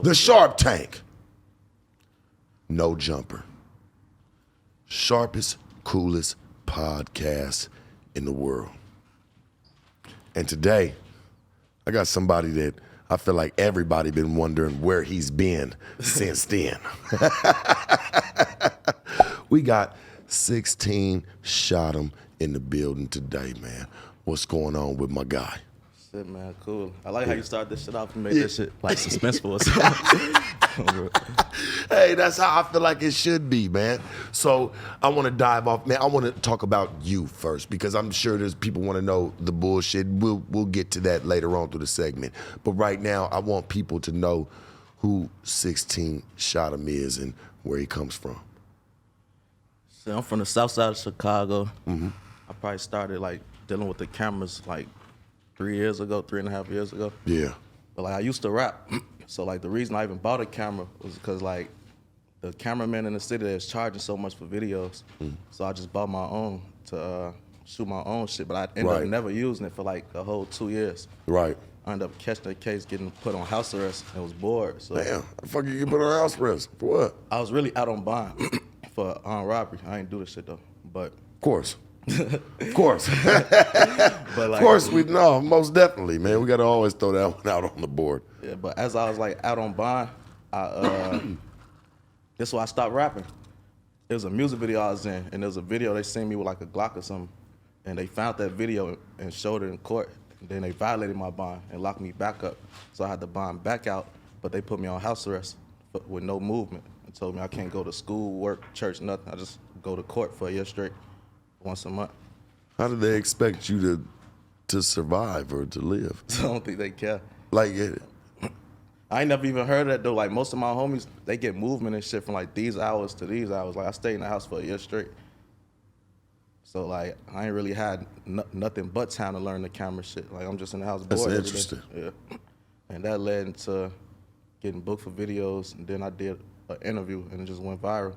The Sharp Tank. No jumper. Sharpest, coolest podcast in the world. And today, I got somebody that I feel like everybody been wondering where he's been since then. We got 16ShotEm in the building today, man. What's going on with my guy? Shit, man, cool. I like how you start this shit off and make this shit like suspenseful or something. Hey, that's how I feel like it should be, man. So I want to dive off, man. I want to talk about you first because I'm sure there's people want to know the bullshit. We'll get to that later on through the segment. But right now, I want people to know who 16ShotEm is and where he comes from. So I'm from the south side of Chicago. Mm-hmm. I probably started like dealing with the cameras like 3.5 years ago. Yeah. But like I used to rap. So like the reason I even bought a camera was because like the cameraman in the city is charging so much for videos. So I just bought my own to shoot my own shit. But I ended up never using it for like a whole 2 years. Right. I ended up catching a case, getting put on house arrest, and was bored. So Damn, the fuck you get put on house arrest? For what? I was really out on bond for armed robbery. I ain't do this shit though, but Of course. Of course. but like, Of course, we know, most definitely, man. We got to always throw that one out on the board. yeah. But as I was like out on bond, that's why I stopped rapping. It was a music video I was in, and there was a video they seen me with like a Glock or something, and they found that video and showed it in court. And then they violated my bond and locked me back up, so I had to bond back out. But they put me on house arrest with no movement and told me I can't go to school, work, church, nothing. I just go to court for a year straight, once a month. How did they expect you to survive or to live? So I don't think they care. Like, I ain't never even heard of that though. Like most of my homies, they get movement and shit from like these hours to these hours. Like I stayed in the house for a year straight. So like I ain't really had nothing but time to learn the camera shit. Like I'm just in the house bored. That's every day. interesting. Yeah. And that led into getting booked for videos, and then I did an interview and it just went viral.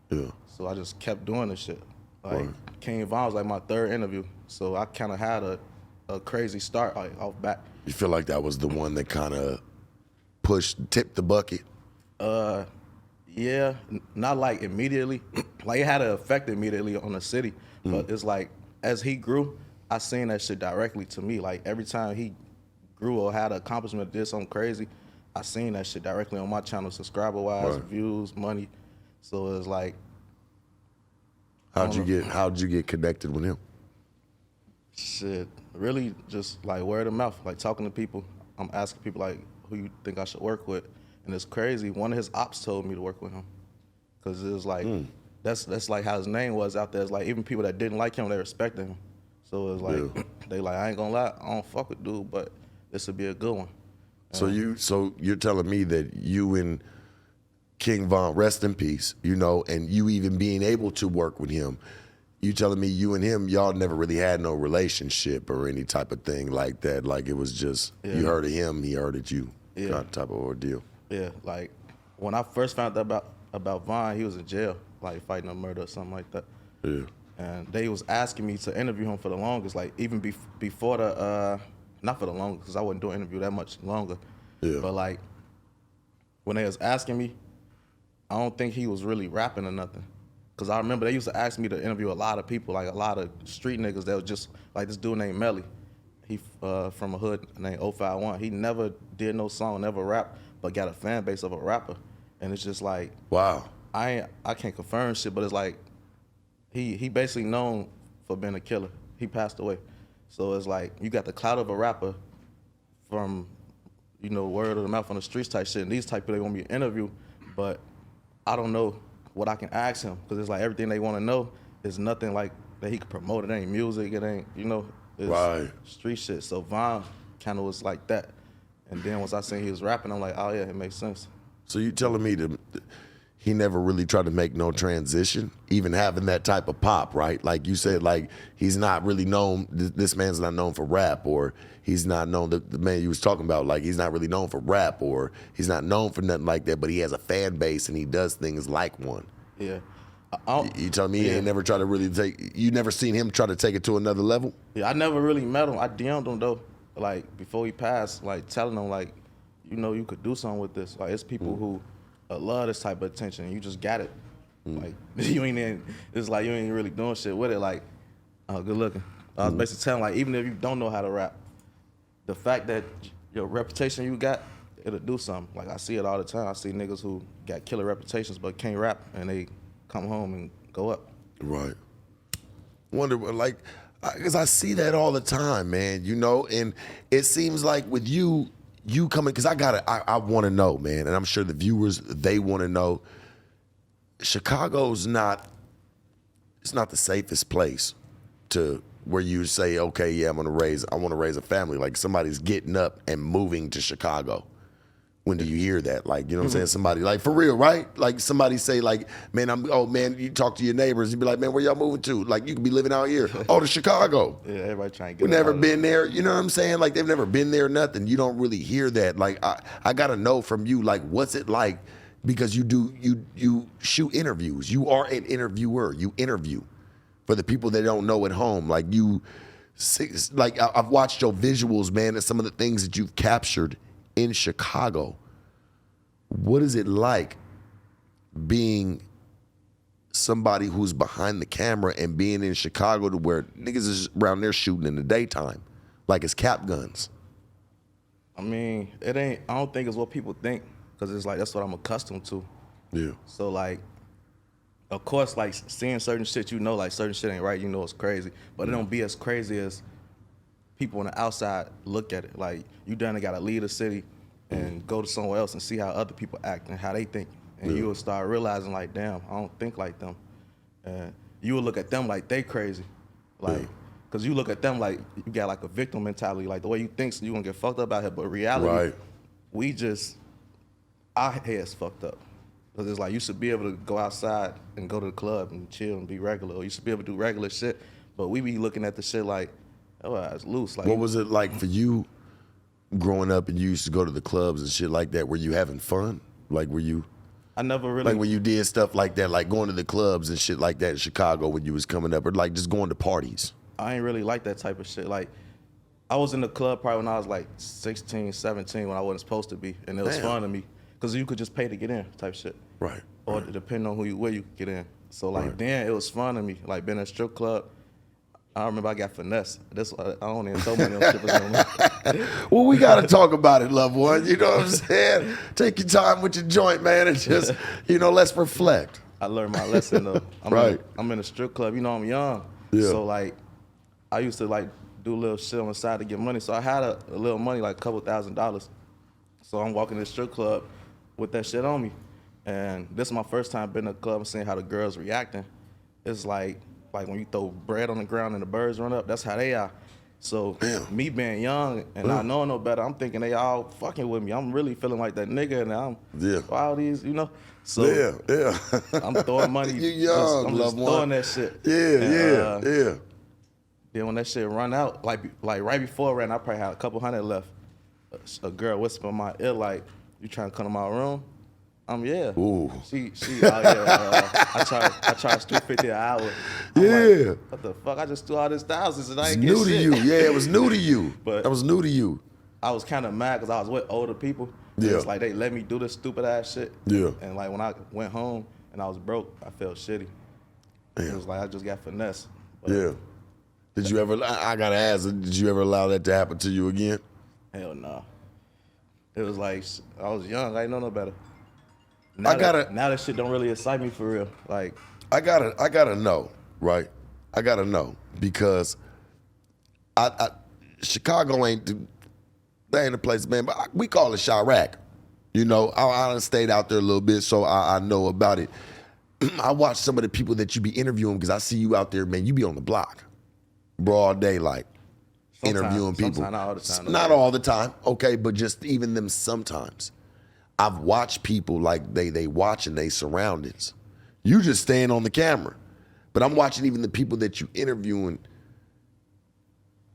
yeah. So I just kept doing this shit. Like Right. King Von was like my third interview. So I kind of had a crazy start like off back. You feel like that was the one that kind of tipped the bucket? Yeah, not like immediately. Like it had an effect immediately on the city, but it's like as he grew, I seen that shit directly to me. Like every time he grew or had an accomplishment, did something crazy, I seen that shit directly on my channel, subscriber wise, Right. views, money. So it was like, How'd you get connected with him? shit, really just like word of mouth, like talking to people. I'm asking people like, who you think I should work with? And it's crazy. One of his ops told me to work with him, cause it was like that's like how his name was out there. It's like even people that didn't like him, they respected him. So it was like they like, I ain't gonna lie, I don't fuck with dude, but this would be a good one. So you're telling me that you and King Von, rest in peace, you know, and you even being able to work with him, you telling me you and him, y'all never really had no relationship or any type of thing like that. Like it was just you heard of him, he heard of you, kind of type of ordeal. Yeah, like when I first found out about Von, he was in jail, like fighting a murder or something like that. Yeah. And they was asking me to interview him for the longest, like even before the, not for the longest, because I wasn't doing interview that much longer. Yeah. But like, when they was asking me, I don't think he was really rapping or nothing. Because I remember they used to ask me to interview a lot of people, like a lot of street niggas that was just, like this dude named Melly. He from a hood named 051. He never did no song, never rapped, but got a fan base of a rapper. And it's just like, Wow. I can't confirm shit, but it's like he basically known for being a killer. He passed away. So it's like you got the clout of a rapper from, you know, word of the mouth on the streets type shit. And these type people, they want me to interview, but I don't know what I can ask him, because it's like everything they want to know is nothing like that he could promote. It ain't music, it ain't, you know, it's Right. street shit. So Von kind of was like that. And then once I seen he was rapping, I'm like, oh yeah, it makes sense. So you telling me that he never really tried to make no transition, even having that type of pop, right? Like you said, like he's not really known, this man's not known for rap, or he's not known, the man you was talking about, like he's not really known for rap, or he's not known for nothing like that, but he has a fan base and he does things like one. Yeah. You telling me he ain't never tried to really you never seen him try to take it to another level? Yeah, I never really met him. I DM'd him though, like before he passed, like telling him like, you know you could do something with this. Like it's people who love this type of attention. You just got it. Like you ain't in, it's like you ain't really doing shit with it. Like, oh, good looking. I was basically telling like even if you don't know how to rap, the fact that your reputation you got, it'll do something. Like I see it all the time. I see niggas who got killer reputations but can't rap and they come home and go up. Right. Wonder, like, because I see that all the time, man, you know, and it seems like with you coming, because I want to know, man, and I'm sure the viewers, they want to know, Chicago's it's not the safest place to where you say, okay, yeah, I want to raise a family. Like somebody's getting up and moving to Chicago. When do you hear that? Like, you know what I'm saying? Somebody, like, for real, right? Like, somebody say, like, man, you talk to your neighbors, you be like, man, where y'all moving to? Like, you could be living out here. Oh, to Chicago. Yeah, everybody trying to get We've never been there. You know what I'm saying? Like, they've never been there, nothing. You don't really hear that. Like, I got to know from you, like, what's it like? Because you shoot interviews. You are an interviewer. You interview. For the people that don't know at home, like, I've watched your visuals, man, and some of the things that you've captured in Chicago. What is it like being somebody who's behind the camera and being in Chicago to where niggas is around there shooting in the daytime, like it's cap guns? I mean, I don't think it's what people think, because it's like, that's what I'm accustomed to. Yeah. So like, of course, like seeing certain shit, you know, like certain shit ain't right, you know it's crazy, but it don't be as crazy as people on the outside look at it. Like, you done gotta leave the city and go to somewhere else and see how other people act and how they think. And you will start realizing, like, damn, I don't think like them. And you will look at them like they crazy. Like, because you look at them like you got like a victim mentality, like the way you think, so you gonna get fucked up out here. But reality, our heads fucked up. Because it's like, you should be able to go outside and go to the club and chill and be regular, or you should be able to do regular shit. But we be looking at the shit like, oh, it's loose. Like, what was it like for you growing up and you used to go to the clubs and shit like that? Were you having fun? Like, I never really. Like when you did stuff like that, like going to the clubs and shit like that in Chicago when you was coming up, or like just going to parties? I ain't really like that type of shit. Like, I was in the club probably when I was like 16, 17, when I wasn't supposed to be. And it was fun to me. Because you could just pay to get in type shit. Right. Or depending on where you could get in. So like, then it was fun to me. Like, being in a strip club, I remember I got finessed. I don't even throw money on strippers no more. Well, we got to talk about it, loved one. You know what I'm saying? Take your time with your joint, man, and just, let's reflect. I learned my lesson, though. I'm in a strip club. You know, I'm young. Yeah. So, like, I used to, like, do a little shit on the side to get money. So I had a little money, like a couple $1,000s. So I'm walking in the strip club with that shit on me. And this is my first time being in a club and seeing how the girls reacting. It's like when you throw bread on the ground and the birds run up, that's how they are. So me being young and not knowing no better, I'm thinking they all fucking with me. I'm really feeling like that nigga, and I'm all these, So I'm throwing money. You young, I'm just throwing that shit. Yeah. Then when that shit run out, like right before it ran, I probably had a couple hundred left. A girl whispered in my ear like, "You trying to come to my room?" Yeah. Ooh. She I charge $250 an hour. I'm like, what the fuck? I just threw all this thousands and I ain't get shit. New to you. Yeah, it was new to you. But that was new to you. I was kind of mad because I was with older people. Yeah. It's like they let me do this stupid ass shit. Yeah. And like when I went home and I was broke, I felt shitty. It was like I just got finessed. But yeah. Did you ever, I gotta ask, did you ever allow that to happen to you again? Hell no. It was like, I was young, I didn't know no better. Now that shit don't really excite me for real. Like, I gotta know, right? I gotta know because Chicago ain't the place, man. But we call it Chirac. I done stayed out there a little bit, so I know about it. I watch some of the people that you be interviewing because I see you out there, man. You be on the block, broad daylight, interviewing people. Not all the time. Not all the time, okay, but just even them sometimes. I've watched people like they watching their surroundings. You just staying on the camera. But I'm watching even the people that you interviewing,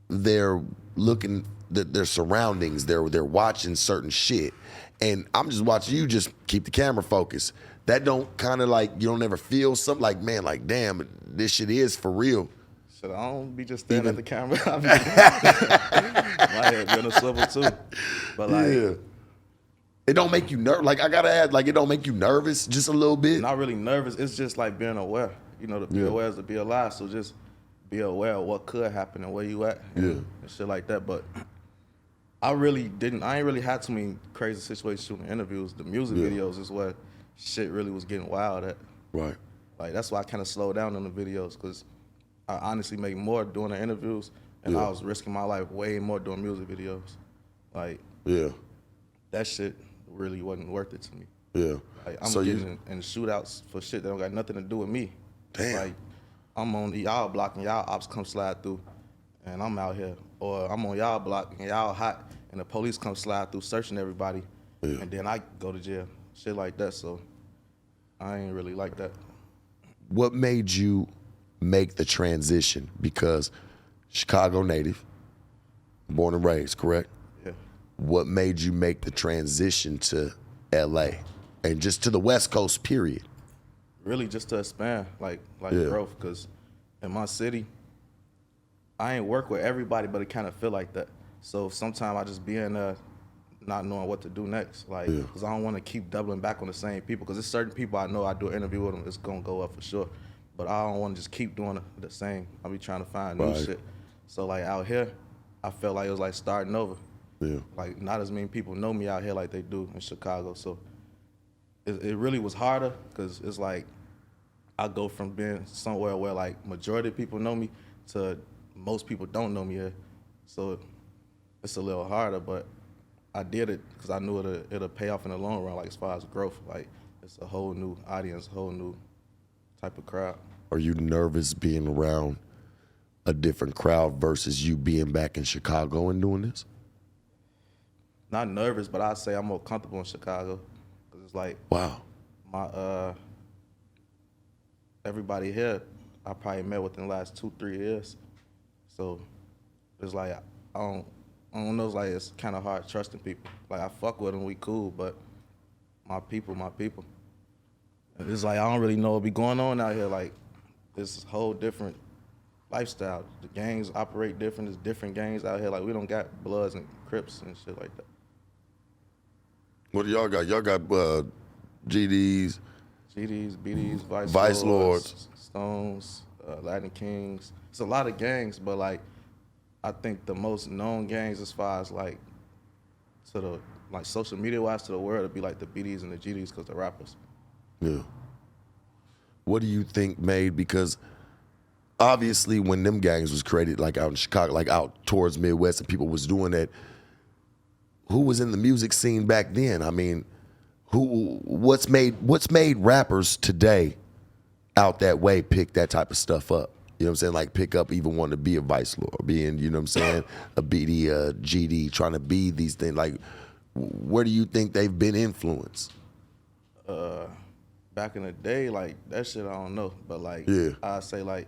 they're looking at their surroundings, they're watching certain shit. And I'm just watching you just keep the camera focused. That don't kind of like, you don't ever feel something like, man, like, damn, this shit is for real. Shit, I don't be just staring at the camera. My head been a swivel too. But like, It don't make you nervous. Like I gotta add, like it don't make you nervous just a little bit. Not really nervous. It's just like being aware. You know, to be aware is to be alive. So just be aware of what could happen and where you at and shit like that. But I ain't really had too many crazy situations shooting interviews. The music videos is where shit really was getting wild at. Right. Like that's why I kind of slowed down on the videos because I honestly make more doing the interviews and I was risking my life way more doing music videos. Like that shit really wasn't worth it to me. Yeah. Like I'm getting in shootouts for shit that don't got nothing to do with me. Damn. Like I'm on y'all block and y'all ops come slide through and I'm out here. Or I'm on y'all block and y'all hot and the police come slide through searching everybody and then I go to jail. Shit like that. So I ain't really like that. What made you make the transition? Because Chicago native, born and raised, correct? Yeah. What made you make the transition to LA and just to the West Coast, period? Really just to expand, like growth, because in my city, I ain't work with everybody, but it kind of feel like that. So sometimes I just be in there not knowing what to do next, like, because I don't want to keep doubling back on the same people, because there's certain people I know I do an interview with them, it's going to go up for sure. But I don't want to just keep doing the same. I be trying to find new shit. So like out here, I felt like it was like starting over. Yeah. Like not as many people know me out here like they do in Chicago. So it really was harder because it's like I go from being somewhere where like majority of people know me to most people don't know me here. So it's a little harder, but I did it because I knew it'll pay off in the long run, like as far as growth. Like it's a whole new audience, a whole new type of crowd. Are you nervous being around a different crowd versus you being back in Chicago and doing this? Not nervous, but I'd say I'm more comfortable in Chicago because it's like my everybody here I probably met within the last 2-3 years, so it's like I don't know. It's like it's kind of hard trusting people. Like I fuck with them, we cool, but my people. It's like I don't really know what be going on out here. Like this whole different lifestyle. The gangs operate different. There's different gangs out here. Like we don't got Bloods and Crips and shit like that. What do y'all got? Y'all got GDs, BDs, Vice Lords, Stones, Latin Kings. It's a lot of gangs, but like I think the most known gangs as far as like to the like social media wise to the world would be like the BDs and the GDs because they're rappers. Yeah. What do you think made, because obviously when them gangs was created, like out in Chicago, like out towards Midwest and people was doing that, who was in the music scene back then? I mean, what's made rappers today out that way pick that type of stuff up? You know what I'm saying? Like pick up, even wanting to be a Vice Lord, being, you know what I'm saying, a BD, a GD, trying to be these things. Like, where do you think they've been influenced? Back in the day, like that shit I don't know, but like I say like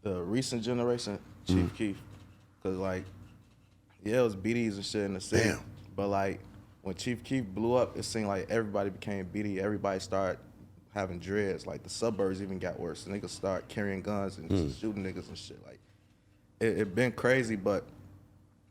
the recent generation, Chief Keef, cause like it was BDs and shit in the city, but like when Chief Keef blew up, it seemed like everybody became BD. Everybody started having dreads. Like the suburbs even got worse. Niggas start carrying guns and just shooting niggas and shit. Like it been crazy, but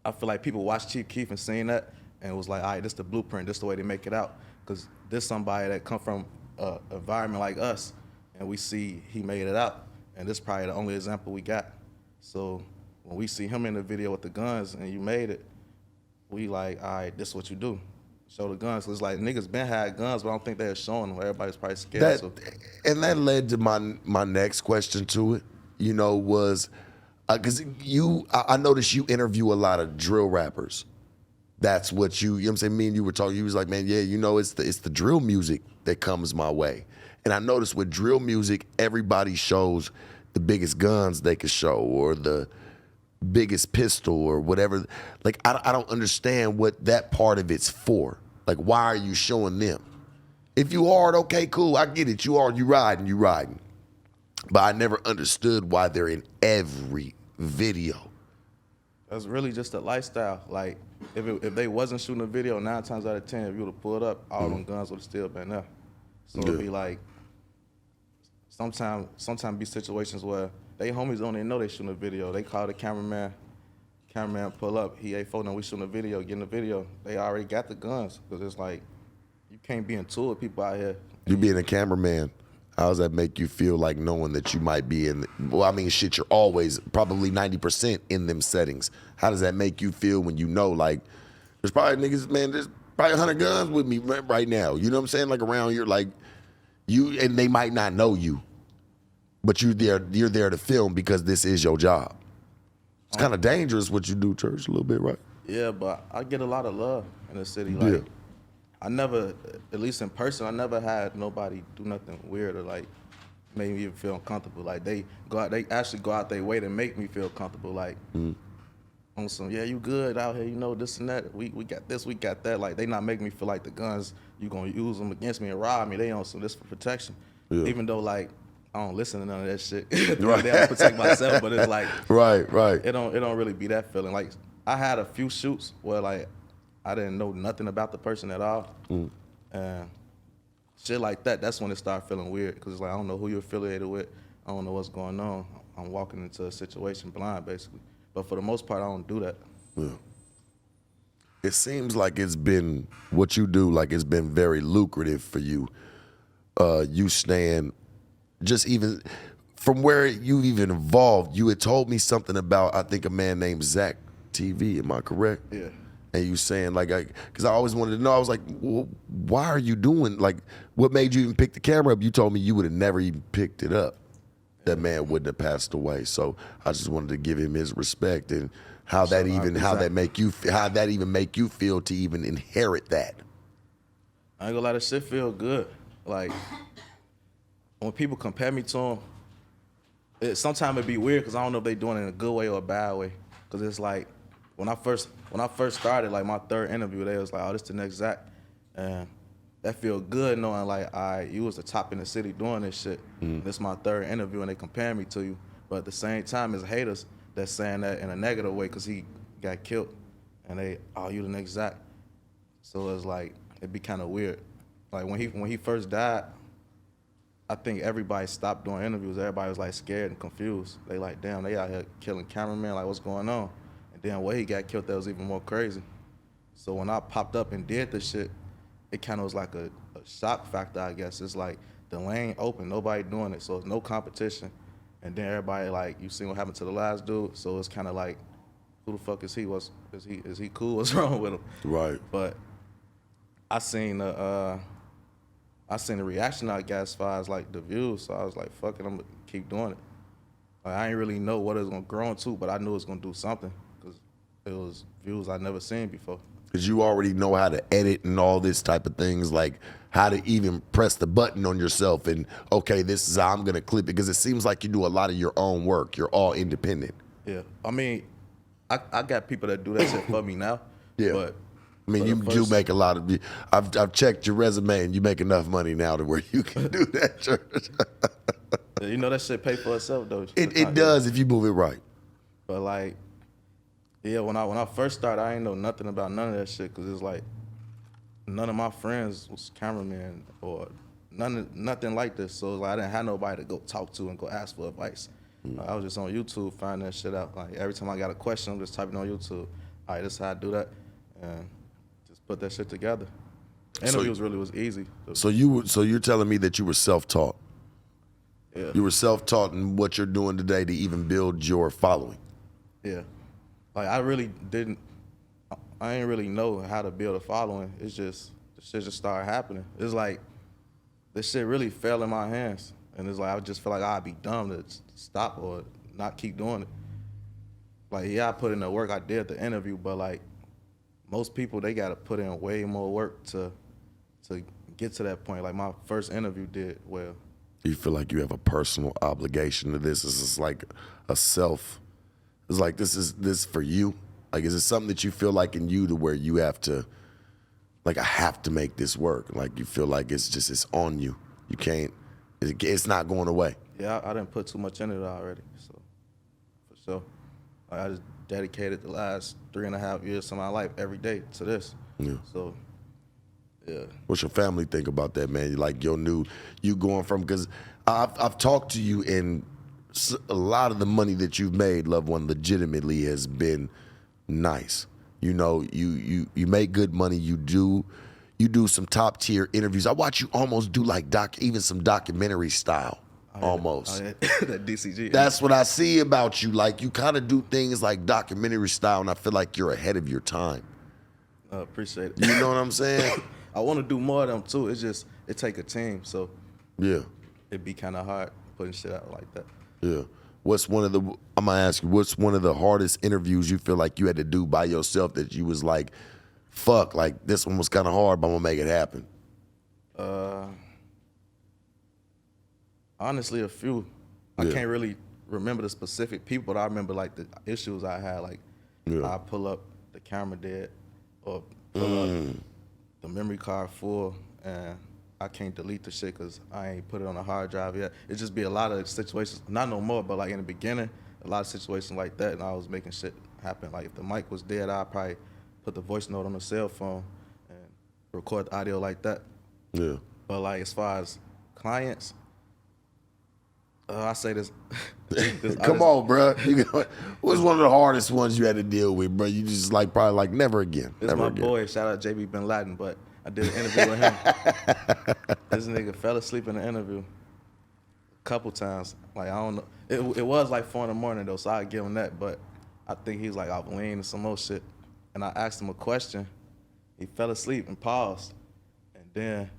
I feel like people watched Chief Keef and seen that and was like, all right, this the blueprint. This the way they make it out. Cause this somebody that come from an environment like us, and we see he made it out. And this probably the only example we got. So when we see him in the video with the guns and you made it, we like, all right, this is what you do. Show the guns. So it's like niggas been had guns, but I don't think they're showing them. Everybody's probably scared. And that led to my next question to it, you know, was, because I noticed you interview a lot of drill rappers. That's what you know what I'm saying? Me and you were talking, you was like, man, yeah, you know, it's the drill music that comes my way. And I noticed with drill music, everybody shows the biggest guns they could show or the biggest pistol or whatever. Like, I don't understand what that part of it's for. Like, why are you showing them? If you hard, okay, cool, I get it. You hard, you riding. But I never understood why they're in every video. That's really just a lifestyle. Like, if they wasn't shooting a video, 9 times out of 10, if you would have pulled up, all them guns would have still been there. So it'd be like, sometimes be situations where they homies don't even know they shooting a video. They call the cameraman pull up, he ain't phone, we shooting a video, getting a video. They already got the guns, because it's like, you can't be in tour with people out here. You being a cameraman, how does that make you feel, like knowing that you might be in, well, I mean, shit, you're always probably 90% in them settings. How does that make you feel when you know, like, there's probably niggas, man, there's probably 100 guns with me right now. You know what I'm saying? Like around here, like, and they might not know you, but you're there to film because this is your job. It's kind of dangerous what you do, Church, a little bit, right? Yeah, but I get a lot of love in the city. Like, Yeah. I never, at least in person, I never had nobody do nothing weird or like make me even feel uncomfortable. Like they actually go out their way to make me feel comfortable. Like on some, yeah, you good out here, you know, this and that. We got this, we got that. Like they not making me feel like the guns, you gonna use them against me and rob me. They on some this for protection. Yeah. Even though like I don't listen to none of that shit. Right. They have to protect myself, but it's like Right. it don't really be that feeling. Like I had a few shoots where like I didn't know nothing about the person at all, and shit like that. That's when it started feeling weird because it's like I don't know who you're affiliated with. I don't know what's going on. I'm walking into a situation blind, basically. But for the most part, I don't do that. Yeah. It seems like it's been, what you do, like it's been very lucrative for you. You staying, just even from where you even evolved, you had told me something about, I think, a man named Zach TV. Am I correct? Yeah. And you saying, like, because I always wanted to know, I was like, well, why are you doing, like, what made you even pick the camera up? You told me you would have never even picked it up. That man wouldn't have passed away. So I just wanted to give him his respect and how that even make you feel to even inherit that. I ain't gonna lie, that shit feel good. Like when people compare me to him, sometimes it be weird because I don't know if they doing it in a good way or a bad way. Because it's like when I first started, like my third interview, they was like, "Oh, this the next Zach," and that feel good knowing like, you was the top in the city doing this shit. This is my third interview and they compare me to you. But at the same time, there's haters that's saying that in a negative way because he got killed, and they, "Oh, you the next Zach." So it's like it'd be kind of weird. Like when he first died, I think everybody stopped doing interviews. Everybody was like scared and confused. They like, damn, they out here killing cameramen. Like, what's going on? And then when he got killed, that was even more crazy. So when I popped up and did the shit, it kind of was like a shock factor, I guess. It's like the lane open, nobody doing it, so it's no competition. And then everybody like, you seen what happened to the last dude, so it's kind of like, who the fuck is he? Is he cool? What's wrong with him? Right. But I seen the reaction I got as far as like the views, so I was like, fuck it, I'm gonna keep doing it. Like, I ain't really know what it was gonna grow into, but I knew it was gonna do something because it was views I never seen before. Because you already know how to edit and all this type of things, like how to even press the button on yourself and, okay, this is how I'm going to clip it. Because it seems like you do a lot of your own work. You're all independent. Yeah. I mean, I got people that do that shit for me now. Yeah. But I mean, you do make a lot of, I've checked your resume and you make enough money now to where you can do that, Church. You know that shit pay for itself, though. It does if you move it right. But like, yeah, when I first started, I ain't know nothing about none of that shit because it's like none of my friends was cameramen or nothing like this. So it's like I didn't have nobody to go talk to and go ask for advice. I was just on YouTube finding that shit out. Like every time I got a question, I'm just typing on YouTube. All right, this is how I do that, and just put that shit together. Interviews really was easy. So you're telling me that you were self-taught. Yeah. You were self-taught in what you're doing today to even build your following. Yeah. Like I ain't really know how to build a following. It's just, the shit just started happening. It's like, this shit really fell in my hands. And it's like, I just feel like I'd be dumb to stop or not keep doing it. Like, yeah, I put in the work, I did the interview, but like, most people, they gotta put in way more work to get to that point. Like my first interview did well. You feel like you have a personal obligation to this? This is like a self. It's like this for you. Like, is it something that you feel like in you to where you have to, like, I have to make this work? Like you feel like it's on you. You can't. It's not going away. Yeah, I didn't put too much in it already. So for sure, like, I just dedicated the last 3.5 years of my life every day to this. Yeah. So. Yeah. What's your family think about that, man? Like you going from, because I've talked to you, and a lot of the money that you've made, loved one, legitimately has been nice. You know, you make good money. You you do some top tier interviews. I watch you almost do like even some documentary style. Almost. That DCG. That's what I see about you. Like you kind of do things like documentary style, and I feel like you're ahead of your time. Appreciate it. You know what I'm saying? I want to do more of them too. It's just it take a team, so Yeah. it'd be kind of hard putting shit out like that. Yeah. I'm gonna ask you, what's one of the hardest interviews you feel like you had to do by yourself that you was like, fuck, like this one was kind of hard, but I'm gonna make it happen? Honestly, a few. I Yeah. can't really remember the specific people, but I remember like the issues I had. Like Yeah. I pull up the camera dead, or pull up the memory card full, and I can't delete the shit because I ain't put it on a hard drive yet. It just be a lot of situations, not no more, but like in the beginning, a lot of situations like that, and I was making shit happen. Like if the mic was dead, I'd probably put the voice note on the cell phone and record the audio like that. Yeah. But like as far as clients, I say this. Come on, bro. What's one of the hardest ones you had to deal with, bro? You just like probably like never again. This Never my again. boy. Shout out JB Bin Laden, but I did an interview with him. This nigga fell asleep in the interview a couple times. Like I don't know. It was like 4 in the morning though, so I give him that. But I think he was like off lean and some more shit. And I asked him a question. He fell asleep and paused. And then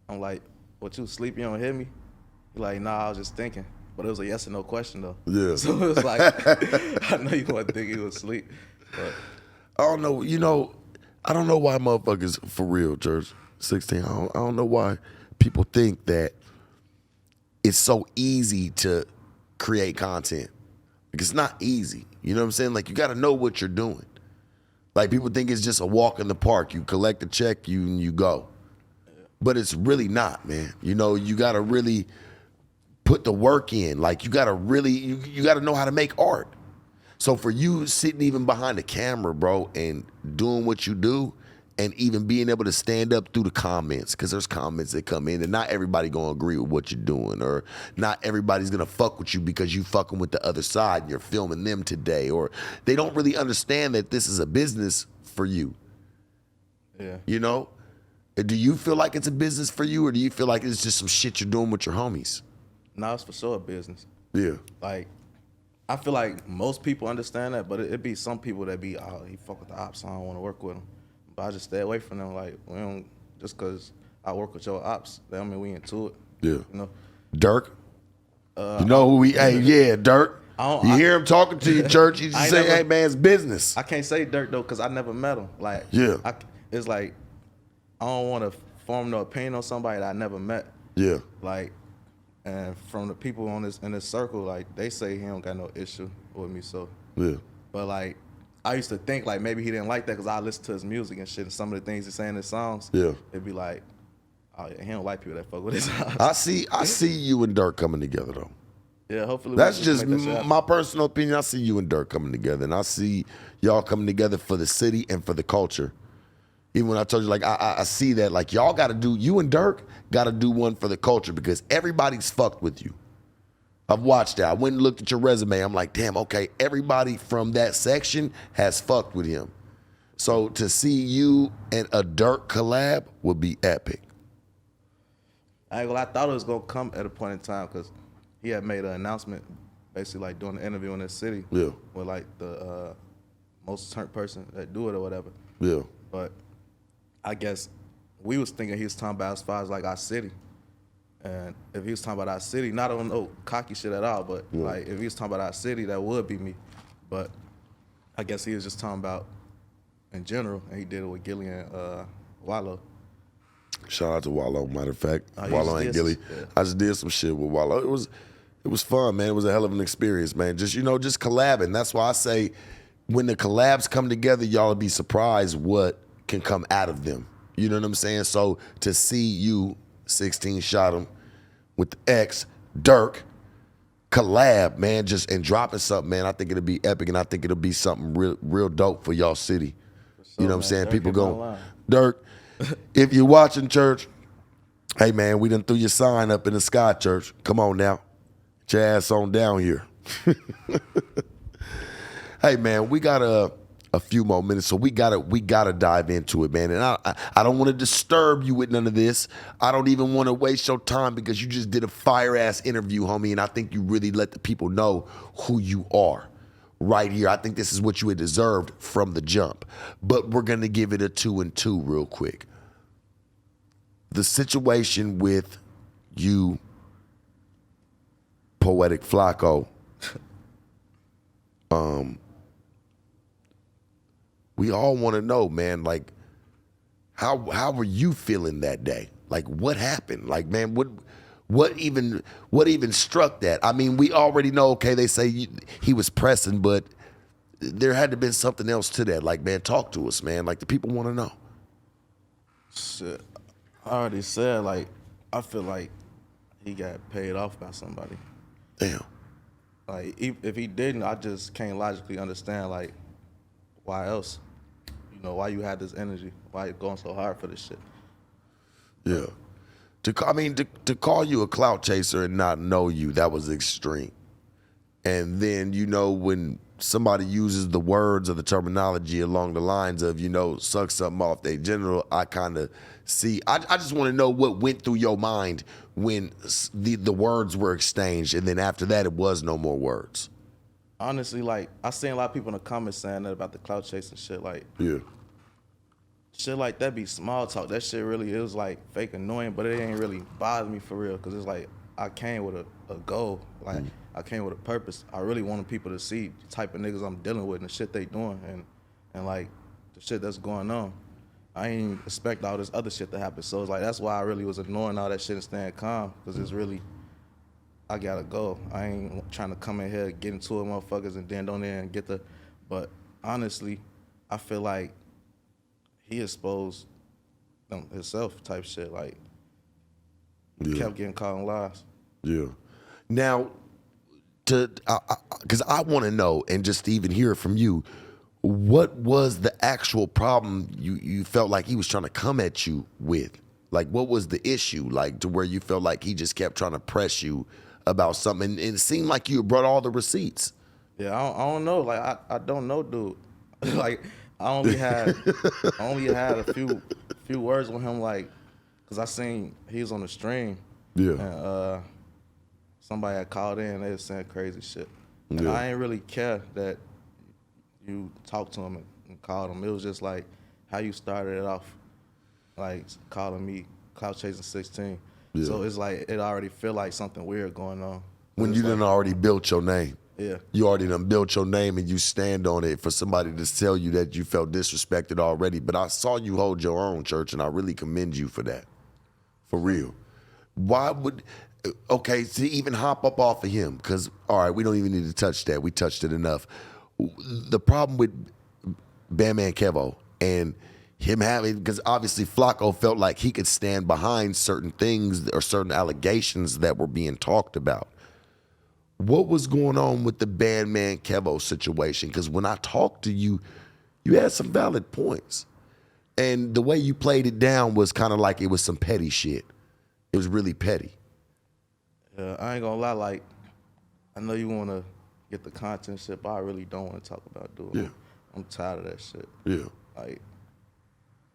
I'm like, "What, you sleep? You don't hear me?" He like, "Nah, I was just thinking." But it was a yes or no question though. Yeah. So it was like, I know you want to think he was asleep, but I don't know. You know, I don't know why motherfuckers, for real, Church 16. I don't know why people think that it's so easy to create content. Like it's not easy. You know what I'm saying? Like you got to know what you're doing. Like people think it's just a walk in the park. You collect a check, you go. But it's really not, man. You know, you got to really put the work in. Like you gotta really, you gotta know how to make art. So for you sitting even behind the camera, bro, and doing what you do, and even being able to stand up through the comments, because there's comments that come in and not everybody gonna agree with what you're doing, or not everybody's gonna fuck with you because you fucking with the other side and you're filming them today, or they don't really understand that this is a business for you. yeah. You know? Do you feel like it's a business for you, or do you feel like it's just some shit you're doing with your homies? No, it's for sure a business. Yeah. Like, I feel like most people understand that, but it be some people that be, oh, he fuck with the ops, so I don't want to work with him. But I just stay away from them. Like, we don't, just because I work with your ops, that don't mean we into it. Yeah. You know? Dirk? You know who we, hey, yeah, Dirk. You hear him talking to you, Church, you just say, hey, man, it's business. I can't say Dirk, though, because I never met him. Like, Yeah. It's like, I don't want to form no opinion on somebody that I never met. Yeah. Like, and from the people in this circle, like they say he don't got no issue with me. So, Yeah. but like I used to think like maybe he didn't like that because I listen to his music and shit, and some of the things he say in his songs. Yeah. It'd be like, oh yeah, he don't like people that fuck with his songs. I see you and Dirk coming together though. Yeah, hopefully. That's we just make that shit happen. my personal opinion. I see you and Dirk coming together, and I see y'all coming together for the city and for the culture. Even when I told you, like, I see that, like, y'all got to do, you and Dirk got to do one for the culture because everybody's fucked with you. I've watched that. I went and looked at your resume. I'm like, damn, okay, everybody from that section has fucked with him. So to see you and a Dirk collab would be epic. I ain't gonna lie, I thought it was gonna come at a point in time because he had made an announcement, basically like doing an interview in this city. Yeah. With like the most turned person that do it or whatever. Yeah. But I guess we was thinking he was talking about as far as like our city. And if he was talking about our city, not on no cocky shit at all, but like if he was talking about our city, that would be me. But I guess he was just talking about in general, and he did it with Gilly and Wallow. Shout out to Wallow, matter of fact. Oh, Wallow and Gilly. Yeah. I just did some shit with Wallow. It was fun, man. It was a hell of an experience, man. Just, you know, just collabing. That's why I say when the collabs come together, y'all will be surprised what can come out of them. You know what I'm saying? So to see you, 16ShotEm, with the X, Dirk, collab, man, just and dropping something, man, I think it'll be epic, and I think it'll be something real dope for y'all city. You know what I'm saying? Dirk People ain't go, no lie. Dirk, if you're watching, church, hey, man, we done threw your sign up in the sky, church. Come on now. Get your ass on down here. Hey, man, we got a few more minutes, so we gotta dive into it, man. And I don't want to disturb you with none of this. I don't even want to waste your time because you just did a fire ass interview, homie, and I think you really let the people know who you are right here. I think this is what you had deserved from the jump. But we're gonna give it a 2 and 2 real quick. The situation with you, Poetic Flakko. We all want to know, man, like, how were you feeling that day? Like, what happened? Like, man, what even struck that? I mean, we already know, okay, they say he was pressing, but there had to have been something else to that. Like, man, talk to us, man. Like, the people want to know. Shit, I already said, like, I feel like he got paid off by somebody. Damn. Like, if he didn't, I just can't logically understand, like, why else? You know, why you had this energy? Why you going so hard for this shit? Yeah. To call you a clout chaser and not know you, that was extreme. And then, you know, when somebody uses the words or the terminology along the lines of, you know, suck something off their general, I kind of see. I just want to know what went through your mind when the words were exchanged, and then after that, it was no more words. Honestly, like, I seen a lot of people in the comments saying that about the clout chasing shit. Like, Yeah. shit like that be small talk. That shit really is like fake annoying, but it ain't really bother me for real. Cause it's like I came with a goal. Like I came with a purpose. I really wanted people to see the type of niggas I'm dealing with and the shit they doing and like the shit that's going on. I ain't expect all this other shit to happen. So it's like that's why I really was ignoring all that shit and staying calm. Cause it's really I gotta go. I ain't trying to come in here, get into it, motherfuckers, and then don't even get the. But honestly, I feel like he exposed himself type shit. Like, he kept getting caught in lies. Yeah. Now, because I want to know, and just to even hear it from you, what was the actual problem you felt like he was trying to come at you with? Like, what was the issue? Like, to where you felt like he just kept trying to press you about something, and it seemed like you brought all the receipts. Yeah, I don't know. Like, I don't know, dude. Like, I only had a few words with him, like, cause I seen he was on the stream. Yeah. And somebody had called in. They was saying crazy shit. And Yeah. I ain't really care that you talked to him and called him. It was just like how you started it off, like calling me Clout Chasing 16. Yeah. So it's like it already feel like something weird going on. When you done already built your name. Yeah. You already done built your name and you stand on it for somebody to tell you that you felt disrespected already. But I saw you hold your own, Church, and I really commend you for that. For real. Why would, okay, to even hop up off of him, because, all right, we don't even need to touch that. We touched it enough. The problem with Bandman Kevo and him having, because obviously Flakko felt like he could stand behind certain things or certain allegations that were being talked about. What was going on with the Bandman Kevo situation? Because when I talked to you, you had some valid points. And the way you played it down was kind of like it was some petty shit. It was really petty. Yeah, I ain't gonna lie, like, I know you wanna get the content shit, but I really don't wanna talk about doing it. I'm tired of that shit. Yeah. Like,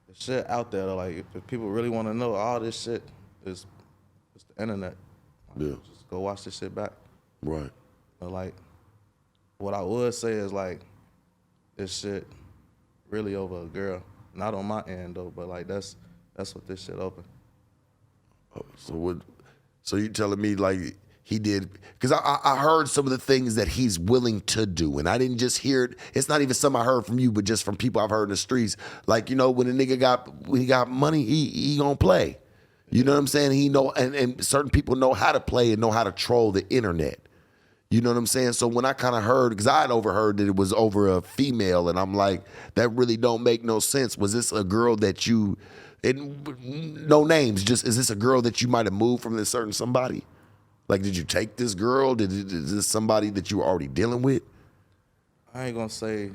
the shit out there, like, if people really wanna know, all this shit is the internet. Like, Yeah. just go watch this shit back. Right. But, like, what I would say is, like, this shit really over a girl. Not on my end, though, but, like, that's what this shit open. So you telling me like he did? Because I heard some of the things that he's willing to do, and I didn't just hear it. It's not even something I heard from you, but just from people I've heard in the streets. Like, you know, when a nigga got money, he gonna play. You know what I'm saying? He know, and certain people know how to play and know how to troll the internet. You know what I'm saying? So when I kind of heard, because I had overheard that it was over a female, and I'm like, that really don't make no sense. Was this a girl that you, no names, just is this a girl that you might have moved from this certain somebody? Like, did you take this girl? Is this somebody that you were already dealing with? I ain't gonna say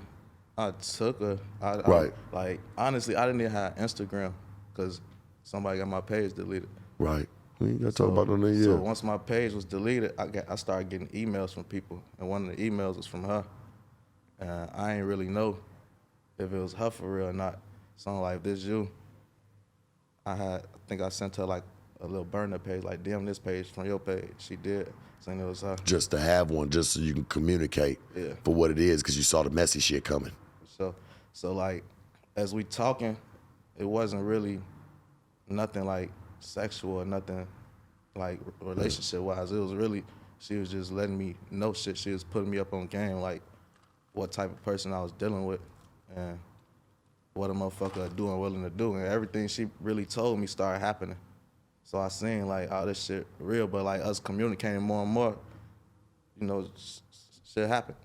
I took her. Right. Like, honestly, I didn't even have Instagram because somebody got my page deleted. Right. We ain't got to talk about no name. So Yeah. once my page was deleted, I started getting emails from people, and one of the emails was from her. I ain't really know if it was her for real or not. So I'm like, if this you, I think I sent her like a little burner page, like DM this page from your page. She did, saying it was her. Just to have one, just so you can communicate for what it is, because you saw the messy shit coming. So like, as we talking, it wasn't really nothing like sexual or nothing like relationship wise. It was really, she was just letting me know shit. She was putting me up on game, like what type of person I was dealing with and what a motherfucker doing, willing to do. And everything she really told me started happening. So I seen like, oh, this shit real, but like us communicating more and more, you know, shit happened.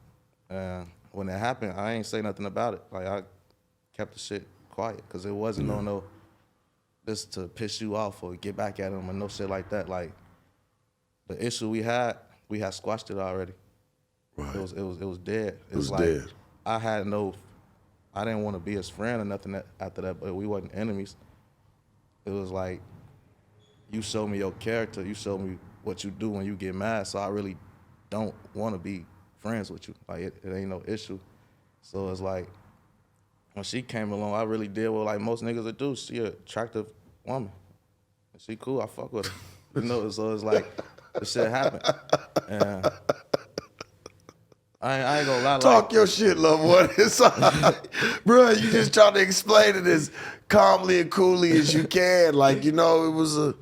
And when it happened, I ain't say nothing about it. Like I kept the shit quiet, because it wasn't no this to piss you off or get back at him or no shit like that. Like the issue we had squashed it already. Right. It was dead. It was like, dead. I didn't want to be his friend or nothing after that, but we wasn't enemies. It was like, you show me your character, you show me what you do when you get mad, so I really don't want to be friends with you. Like, it ain't no issue. So it's like, when she came along, I really did what like most niggas would do. She an attractive woman. She cool, I fuck with her. You know, so it's like, the shit happened. And I ain't gonna lie. Talk your shit, love one. It's all right. Bro, you just trying to explain it as calmly and coolly as you can. Like, you know, it was a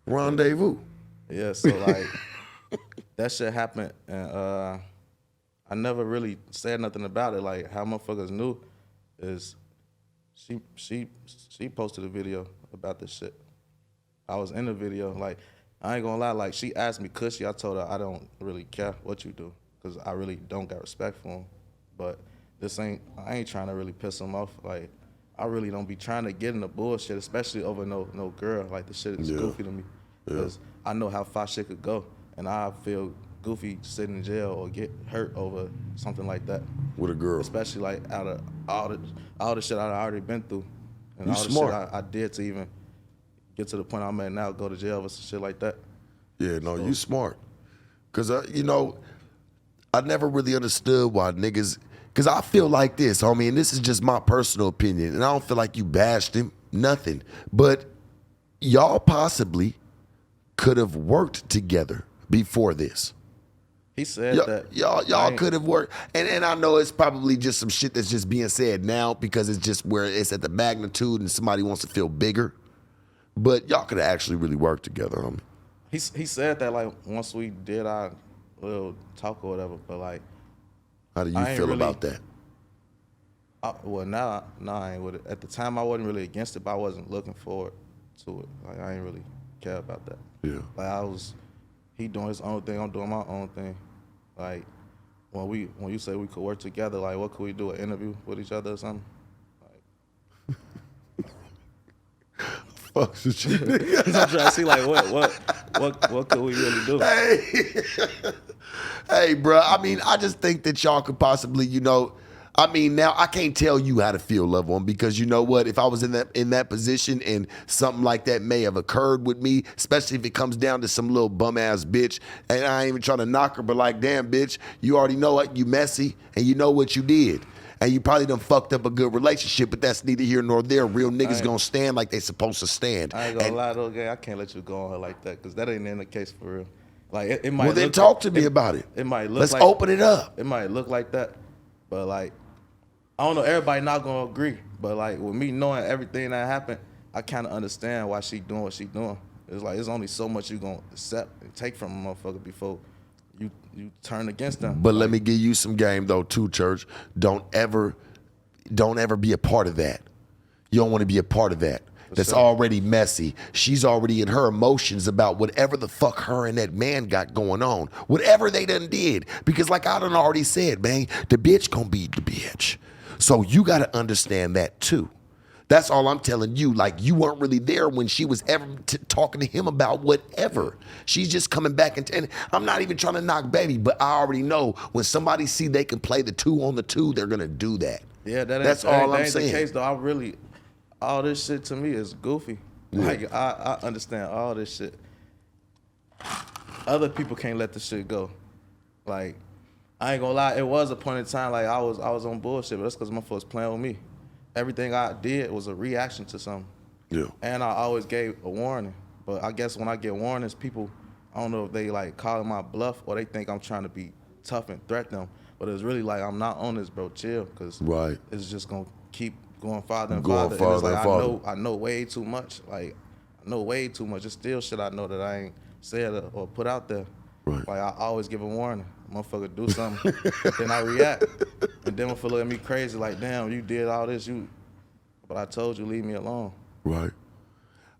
rendezvous. Yeah, so like, that shit happened, and I never really said nothing about it. Like, how motherfuckers knew is she posted a video about this shit. I was in the video. Like, I ain't gonna lie, like, she asked me, could she? I told her I don't really care what you do, because I really don't got respect for him. But I ain't trying to really piss him off. Like, I really don't be trying to get in the bullshit, especially over no girl. Like, the shit is goofy to me, because I know how far shit could go, and I feel goofy sitting in jail or get hurt over something like that. With a girl. Especially like out of all the shit I already been through, and You all the smart. shit I did to even get to the point I'm at now, go to jail for some shit like that. Yeah, no, you smart. Because, you know, I never really understood why niggas, because I feel like this, homie, and this is just my personal opinion, and I don't feel like you bashed him, nothing. But y'all possibly could have worked together before this. He said that. Y'all could have worked. And I know it's probably just some shit that's just being said now because it's just where it's at the magnitude and somebody wants to feel bigger. But y'all could have actually really worked together, homie. He said that, like, once we did our little talk or whatever, but like, How do you feel about that? Well, now I ain't with it. At the time, I wasn't really against it, but I wasn't looking forward to it. Like, I ain't really care about that. Yeah. Like, he doing his own thing, I'm doing my own thing. Like, when you say we could work together, like, what could we do, an interview with each other or something? Fuck with you. I'm trying to see, like, what could we really do? Hey, bro. I mean, I just think that y'all could possibly, you know, I mean, now I can't tell you how to feel, love one, because you know what? If I was in that position and something like that may have occurred with me, especially if it comes down to some little bum ass bitch, and I ain't even trying to knock her, but like, damn, bitch, you already know what you messy, and you know what you did. And you probably done fucked up a good relationship, but that's neither here nor there. Real niggas gonna stand like they supposed to stand. I ain't gonna lie though, gang, I can't let you go on her like that, because that ain't in the case for real. Like, it might. Well, then talk to me about it. It might look. Let's like, open it up. It might look like that, but like, I don't know. Everybody not gonna agree, but like, with me knowing everything that happened, I kind of understand why she doing what she doing. It's like, it's only so much you gonna accept and take from a motherfucker before you turn against them. But let me give you some game though, too, Church. Don't ever be a part of that. You don't want to be a part of that. That's already messy. She's already in her emotions about whatever the fuck her and that man got going on. Whatever they done did. Because like I done already said, man, the bitch gonna be the bitch. So you gotta understand that too. That's all I'm telling you. Like, you weren't really there when she was ever talking to him about whatever. She's just coming back and I'm not even trying to knock baby, but I already know when somebody see they can play the 2 on the 2, they're gonna do that. Yeah, that's all I'm saying. The case though. All this shit to me is goofy. Yeah. Like, I understand all this shit. Other people can't let the shit go. Like, I ain't gonna lie, it was a point in time like I was on bullshit, but that's because my folks playing with me. Everything I did was a reaction to something. Yeah. And I always gave a warning. But I guess when I get warnings, people, I don't know if they like calling my bluff or they think I'm trying to be tough and threaten them. But it's really like, I'm not on this, bro. Chill, because Right. it's just gonna keep going farther and Going farther. farther And it's like and farther. I know way too much. Like I know way too much. It's still shit I know that I ain't said or put out there. Right. Like I always give a warning. Motherfucker do something, then I react. And then motherfucker look at me crazy like, damn, you did all this, but I told you, leave me alone. Right.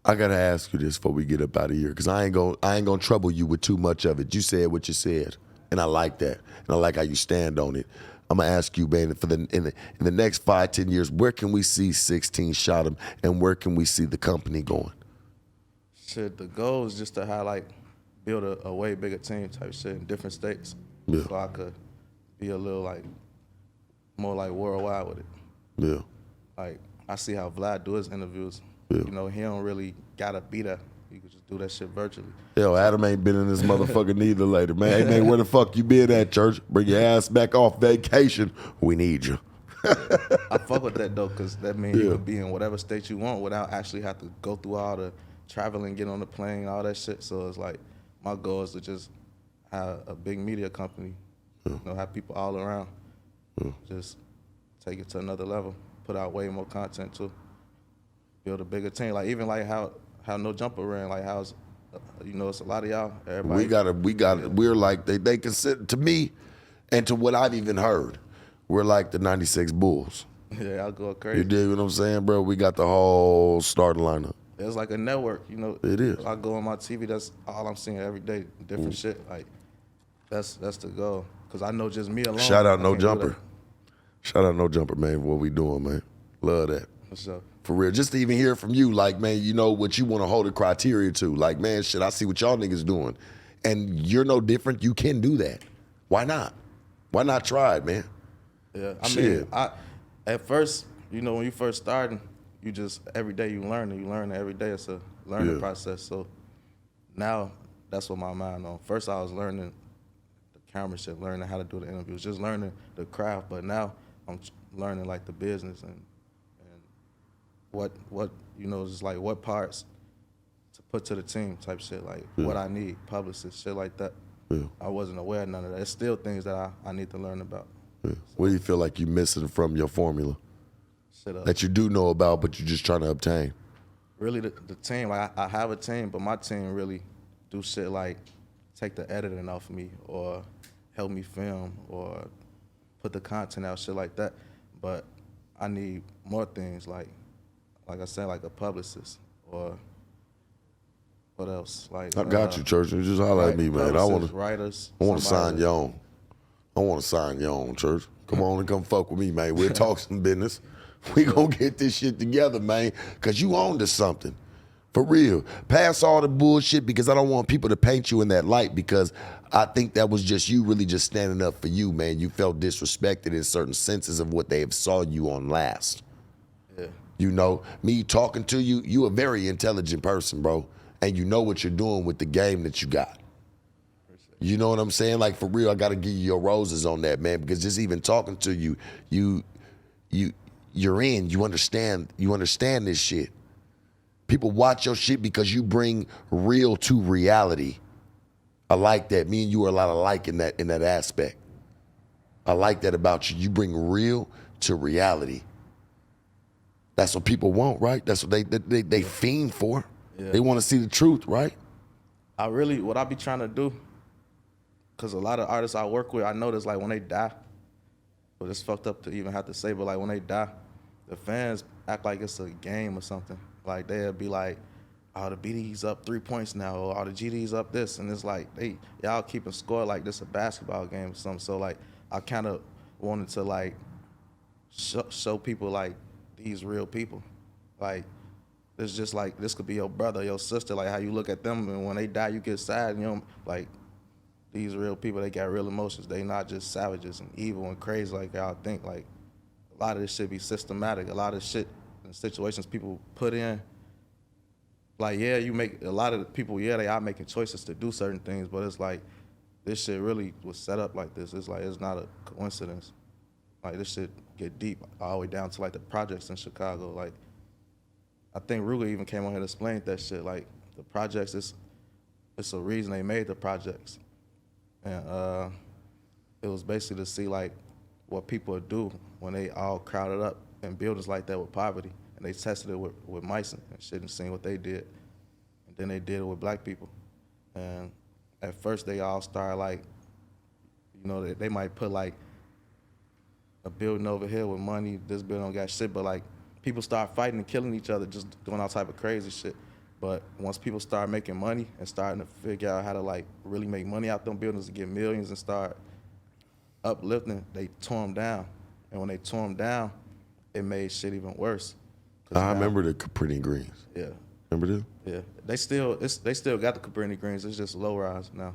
I gotta ask you this before we get up out of here, because I ain't gonna trouble you with too much of it. You said what you said, and I like that, and I like how you stand on it. I'm gonna ask you, man, in the next 5-10 years, where can we see 16ShotEm, and where can we see the company going? Shit, the goal is just to have like build a way bigger team type shit in different states, Yeah. so I could be a little like more like worldwide with it. Yeah. Like I see how Vlad do his interviews. Yeah. You know, he don't really gotta be there. You could just do that shit virtually. Yo, Adam ain't been in this motherfucker neither later, man. Hey, man, where the fuck you been at, church? Bring your ass back off vacation. We need you. I fuck with that though, cause that means you Yeah. could be in whatever state you want without actually have to go through all the traveling, get on the plane, all that shit. So it's like my goal is to just have a big media company, you know, have people all around, just take it to another level, put out way more content too, build a bigger team. Like even like how No Jumper ran, like how's you know, it's a lot of y'all. Everybody. We're like, they consider, to me, and to what I've even heard, we're like the 96 Bulls. Yeah, I'll go You crazy. dig what I'm saying, bro? We got the whole starting lineup. It's like a network, you know. It is. I go on my TV, that's all I'm seeing every day, different shit. Like, that's the goal. Because I know just me alone. Shout out I No can't do Jumper. that. Shout out No Jumper, man, for what we doing, man. Love that. What's up? For real. Just to even hear from you, like, man, you know what you want to hold the criteria to. Like, man, shit, I see what y'all niggas doing. And you're no different. You can do that. Why not? Why not try it, man? Yeah, I Shit. mean, at first, you know, when you first starting, you just, every day you learn every day. It's a learning process. So now that's what my mind on. First I was learning the camera shit, learning how to do the interviews, just learning the craft. But now I'm learning like the business and what you know, just like what parts to put to the team type shit, like what I need, publicists, shit like that. Yeah. I wasn't aware of none of that. It's still things that I need to learn about. Yeah. What do you feel like you're missing from your formula Shit that you do know about, but you're just trying to obtain? Really the team, like I have a team, but my team really do shit like take the editing off of me or help me film or put the content out, shit like that. But I need more things like I said, like a publicist or what else? Like I got you, church. You just holler at me, man. I want writers. to sign somebody you on. I want to sign you on, church. Come on and come fuck with me, man. We'll talk some business. We gonna get this shit together, man, because you own to something. For real. Pass all the bullshit, because I don't want people to paint you in that light, because I think that was just you really just standing up for you, man. You felt disrespected in certain senses of what they have saw you on last. Yeah. You know, me talking to you, you a very intelligent person, bro. And you know what you're doing with the game that you got. You know what I'm saying? Like, for real, I got to give you your roses on that, man, because just even talking to you, you're in, you understand this shit. People watch your shit because you bring real to reality. I like that. Me and you are a lot alike in that aspect. I like that about you. You bring real to reality. That's what people want, right? That's what they fiend for. Yeah. They want to see the truth, right? What I be trying to do, because a lot of artists I work with, I notice like when they die, but it's fucked up to even have to say, but like when they die, the fans act like it's a game or something. Like they'll be like, oh, the BD's up 3 points now, or oh, the GD's up this, and it's like y'all keeping score like this a basketball game or something. So like I kind of wanted to like show people like these real people, like it's just like this could be your brother, your sister, like how you look at them, and when they die you get sad, you know, like these real people, they got real emotions. They not just savages and evil and crazy like y'all think. Like a lot of this shit be systematic. A lot of shit and situations people put in. Like, yeah, you make a lot of the people, yeah, they are making choices to do certain things, but it's like this shit really was set up like this. It's like, it's not a coincidence. Like, this shit get deep all the way down to like the projects in Chicago. Like, I think Ruger even came on here to explain that shit. Like, the projects, it's a reason they made the projects. And it was basically to see like what people would do when they all crowded up in buildings like that with poverty. And they tested it with mice and shit and seen what they did. And then they did it with black people. And at first they all started like, you know, they might put like a building over here with money, this building don't got shit, but like people start fighting and killing each other, just doing all type of crazy shit. But once people start making money and starting to figure out how to like really make money out them buildings to get millions and start uplifting, they tore them down. And when they tore them down, it made shit even worse. I remember the Cabrini Greens. Yeah. Remember them? Yeah. They still got the Cabrini Greens, it's just low rise now.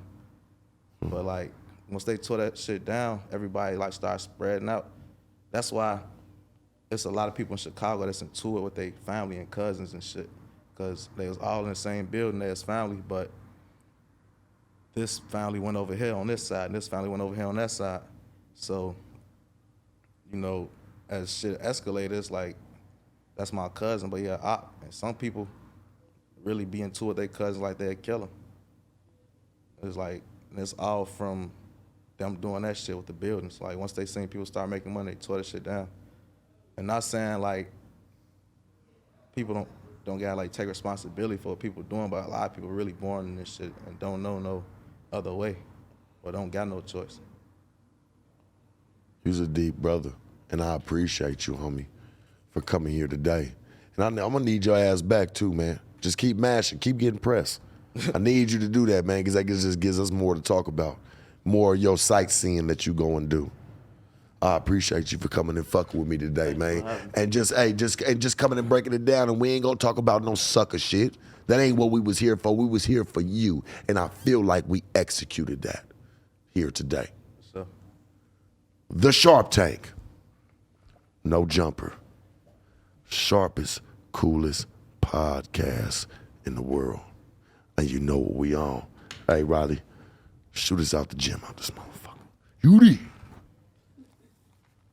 But like once they tore that shit down, everybody like started spreading out. That's why it's a lot of people in Chicago that's into it with their family and cousins and shit. Because they was all in the same building as family, but this family went over here on this side, and this family went over here on that side. So, you know, as shit escalated, it's like, that's my cousin, but yeah, and some people really be into it, their cousins, like they'd kill them. It's like, and it's all from them doing that shit with the buildings. Like, once they seen people start making money, they tore that shit down. And not saying like people don't gotta like take responsibility for what people doing, but a lot of people really born in this shit and don't know no other way, or don't got no choice. You's a deep brother, and I appreciate you, homie, for coming here today. And I'm gonna need your ass back too, man. Just keep mashing, keep getting pressed. I need you to do that, man, because that just gives us more to talk about, more of your sightseeing that you go and do. I appreciate you for coming and fucking with me today, man. And just coming and breaking it down, and we ain't gonna talk about no sucker shit. That ain't what we was here for. We was here for you, and I feel like we executed that here today. So, The Sharp Tank, no jumper, sharpest, coolest podcast in the world, and you know what we on. Hey, Riley, shoot us out the gym out this motherfucker. You did.